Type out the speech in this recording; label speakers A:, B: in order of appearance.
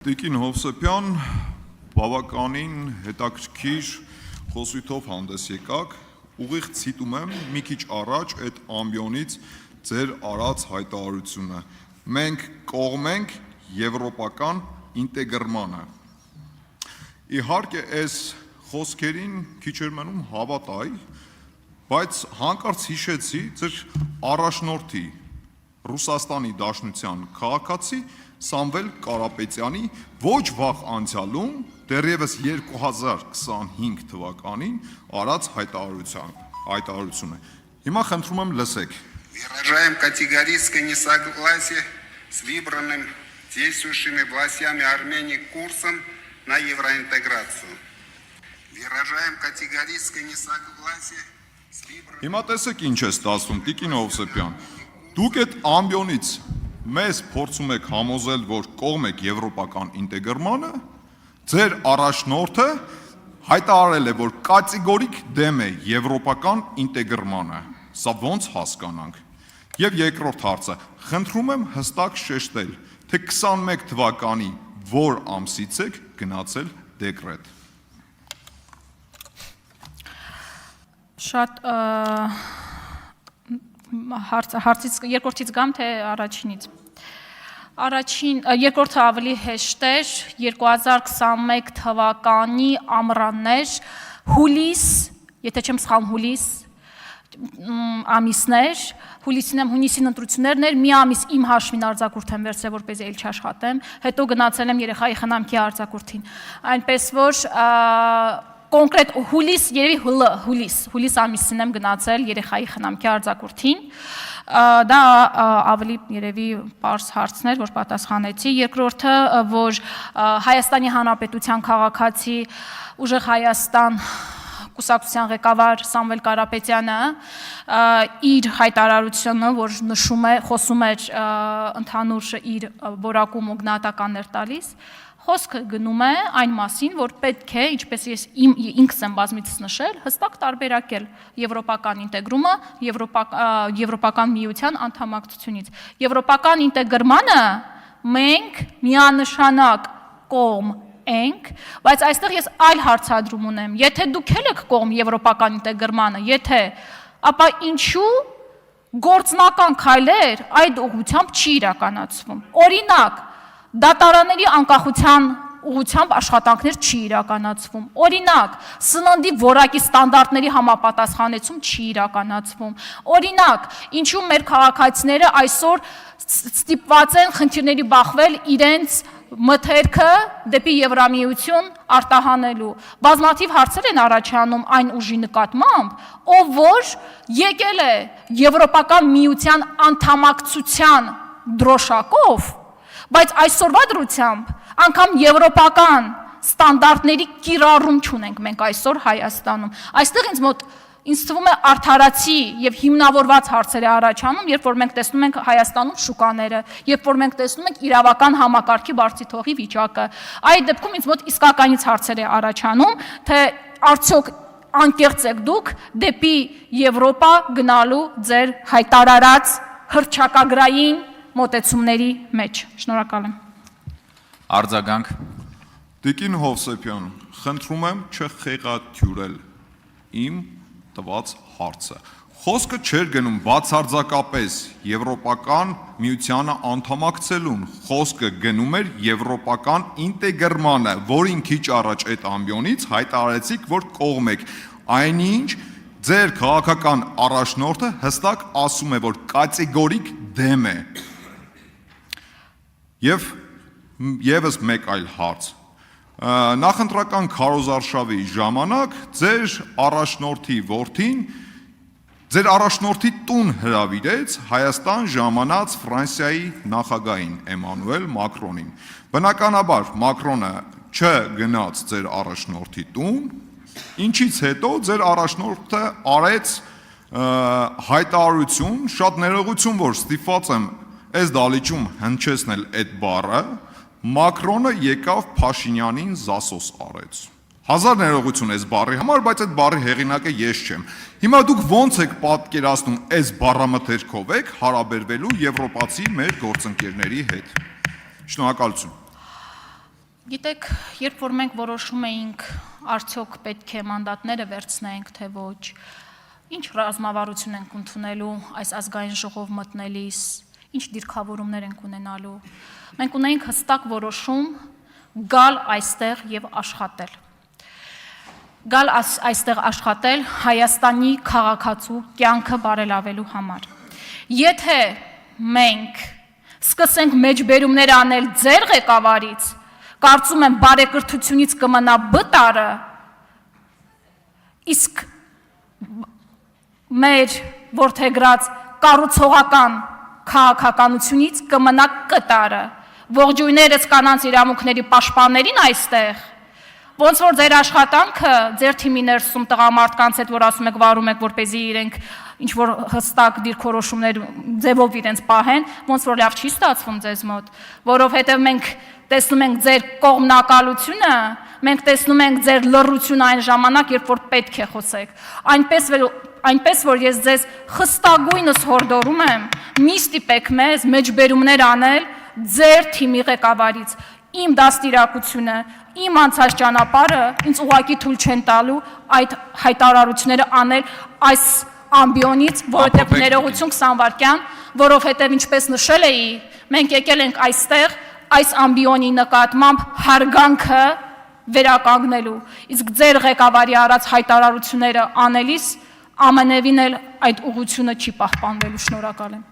A: Տիկին Հովսեփյան, բավականին հետաքրքիր խոսույթով հանդես եկաք, ուղիղ ցիտում եմ մի քիչ առաջ այդ ամբիոնից ձեր արած հայտարարությունը։ Մենք կողմ ենք եվրոպական ինտեգրմանը։ Իհարկե այս խոսքերին քիչ էր մնում հավատալ, բայց հանկարծ հիշեցի ձեր առաջնորդի Ռուսաստանի Դաշնության քաղաքացի Սամվել Կարապետյանի ոչ վաղ անցյալում, դեռևս 2025 թվականին արած հայտարարությունը։ Հիմա խնդրում եմ լսեք։
B: Выражаем категорическое несогласие с выбранным действующими властями Армении курсом на евроинтеграцию. Выражаем категорическое несогласие с выбранным...
A: Հիմա տեսեք ինչ է ստացվում, Տիկին Հովսեփյան։ Դուք այդ ամբիոնից մեզ փորձում եք համոզել, որ կողմ եք եվրոպական ինտեգրմանը, ձեր առաջնորդը հայտարարել է, որ կատեգորիկ դեմ է եվրոպական ինտեգրմանը։ Սա ոնց հասկանանք։ Եվ երկրորդ հարցը, խնդրում եմ հստակ շեշտել, թե 21 թվականի որ ամսից եք գնացել դեկրետ։
C: Շատ հարցից երկրորդից գամ, թե առաջինից։ Երկրորդը ավելի հեշտ էր, 2021 թվականի ամռաններ, հուլիս, եթե չեմ սխալվում հուլիս, ամիսներ, հունիսին ընտրություններն էր, մի ամիս իմ հաշվին արձակուրդ եմ վերցրել, որպեսզի էլ չաշխատեմ, հետո գնացել եմ երեխայի խնամքի արձակուրդին, այնպես որ կոնկրետ հուլիս, երևի հուլիս ամիսին եմ գնացել երեխայի խնամքի արձակուրդին, դա ավելի երևի պարզ հարցներ, որ պատասխանեցի, երկրորդը, որ Հայաստանի Հանրապետության քաղաքացի ուժեղ Հայաստան կուսակցության ղեկավար Սամվել Կարապետյանը իր հայտարարությունը, որ խոսում էր ընդհանուր իր որակում ու գնահատականներ տալիս, խոսքը գնում է այն մասին, որ պետք է, ինչպես ես ինքս եմ բազմիցս նշել, հստակ տարբերակել եվրոպական ինտեգրումը եվրոպական միության անդամակցությունից։ Եվրոպական ինտեգրմանը մենք միանշանակ կողմ ենք, բայց այստեղ ես այլ հարցադրում ունեմ։ Եթե դուք եք կողմ եվրոպական ինտեգրմանը, ապա ինչու գործնական քայլեր այդ ուղղությամբ չի իրականացվում։ Օրինակ, դատարանների անկախության ուղղությամբ աշխատանքներ չի իրականացվում։ Օրինակ, սննդի որակի ստանդարտների համապատասխանեցում չի իրականացվում։ Օրինակ, ինչու մեր քաղաքացիները այսօր ստիպված են խնդիրների բախվել իրենց մթերքը դեպի Եվրամիություն արտահանելու։ Բազմաթիվ հարցեր են առաջանում այն ուժի նկատմամբ, ով որ եկել է Եվրոպական միության անդամակցության դրոշակով, բայց այսօրվա դրությամբ անգամ եվրոպական ստանդարտների կիրառում չունենք մենք այսօր Հայաստանում։ Այստեղ ինձ թվում է արդարացի եւ հիմնավորված հարցեր է առաջանում, երբ որ մենք տեսնում ենք Հայաստանում շուկաները, երբ որ մենք տեսնում ենք իրավական համակարգի բարձիթողի վիճակը։ Այդ դեպքում ինձ մոտ իսկականից հարցեր է առաջանում, թե արդյոք անկեղծ եք դուք դեպի Եվրոպա գնալու ձեր հայտարարած հռչակագրային մոտեցումների մեջ։ Շնորհակալ եմ։
D: Արձագանք։
A: Տիկին Հովսեփյան, խնդրում եմ չխեղաթյուրել իմ տված հարցը։ Խոսքը չէր գնում բացարձակապես եվրոպական միությանը անդամակցելուն, խոսքը գնում էր եվրոպական ինտեգրմանը, որին քիչ առաջ այդ ամբիոնից հայտարարեցիք, որ կողմ եք, այնինչ ձեր քաղաքական առաջնորդը հստակ ասում է, որ կատեգորիկ դեմ է։ Եվ եւս մեկ այլ հարց։ Նախընտրական քարոզարշավի ժամանակ ձեր առաջնորդի որդին ձեր առաջնորդի տուն հրավիրեց Հայաստան ժամանած Ֆրանսիայի նախագահին Էմանուել Մակրոնին։ Բնականաբար Մակրոնը չգնաց ձեր առաջնորդի տուն, ինչից հետո ձեր առաջնորդը արեց հայտարարություն, շատ ներողություն, որ ստիպված եմ այս դալիճում հնչեցնել այդ բառը, Մակրոնը եկավ Փաշինյանին զասոս արեց։ Հազար ներողություն այս բառի համար, բայց այդ բառի հեղինակը ես չեմ։ Հիմա դուք ո՞նց եք պատկերացնում այս բառամթերքով եք հարաբերվելու եվրոպացի մեր գործընկերների հետ։ Շնորհակալություն։
C: Գիտեք, երբ որ մենք որոշում էինք արդյոք պետք է մանդատները վերցնենք, թե ոչ, ինչ ռազմավարություն ենք ընդունելու այս ազգային ժողով մտնելիս, ինչ դիրքավորումներ ենք ունենալու, մենք ունեինք հստակ որոշում գալ այստեղ եւ աշխատել։ Գալ այստեղ աշխատել Հայաստանի քաղաքացու կյանքը բարելավելու համար։ Եթե մենք սկսենք մեջբերումներ անել ձեր ղեկավարից, կարծում եմ բարեկրթությունից կմնա բտարը, իսկ մեր որդեգրած կառուցողական քաղաքականությունից կմնա կտարը, ողջույներս կանանց իրավունքների պաշտպաններին այստեղ, ոնց որ ձեր աշխատանքը, ձեր թիմի ներսում տղամարդկանց հետ, որ ասում եք վարում եք, որպեսզի իրենք ինչ որ հստակ դիրքորոշումներ ձևով իրենց պահեն, ոնց որ լավ չի ստացվում ձեզ մոտ, որովհետև մենք տեսնում ենք ձեր կողմնակալությունը, մենք տեսնում ենք ձեր լռությունը այն ժամանակ, երբ որ պետք է խոսեք։ Այնպես որ ես ձեզ խստագույնս հորդորում եմ, մի ստիպեք մեզ մեջբերումներ անել ձեր թիմի ղեկավարից։ Իմ դաստիարակությունը, իմ անցած ճանապարհը ինձ ուղղակի թույլ չեն տալու այդ հայտարարությունները անել այս ամբիոնից, որովհետև ներողություն 20 վայրկյան, որովհետև ինչպես նշել էի, մենք եկել ենք այստեղ այս ամբիոնի նկատմամբ հարգանքը վերականգնելու, իսկ ձեր ղեկավարի արած հայտարարությունները անելիս ամենևին էլ այդ ուղղությունը չի պահպանվելու։ Շնորհակալ եմ։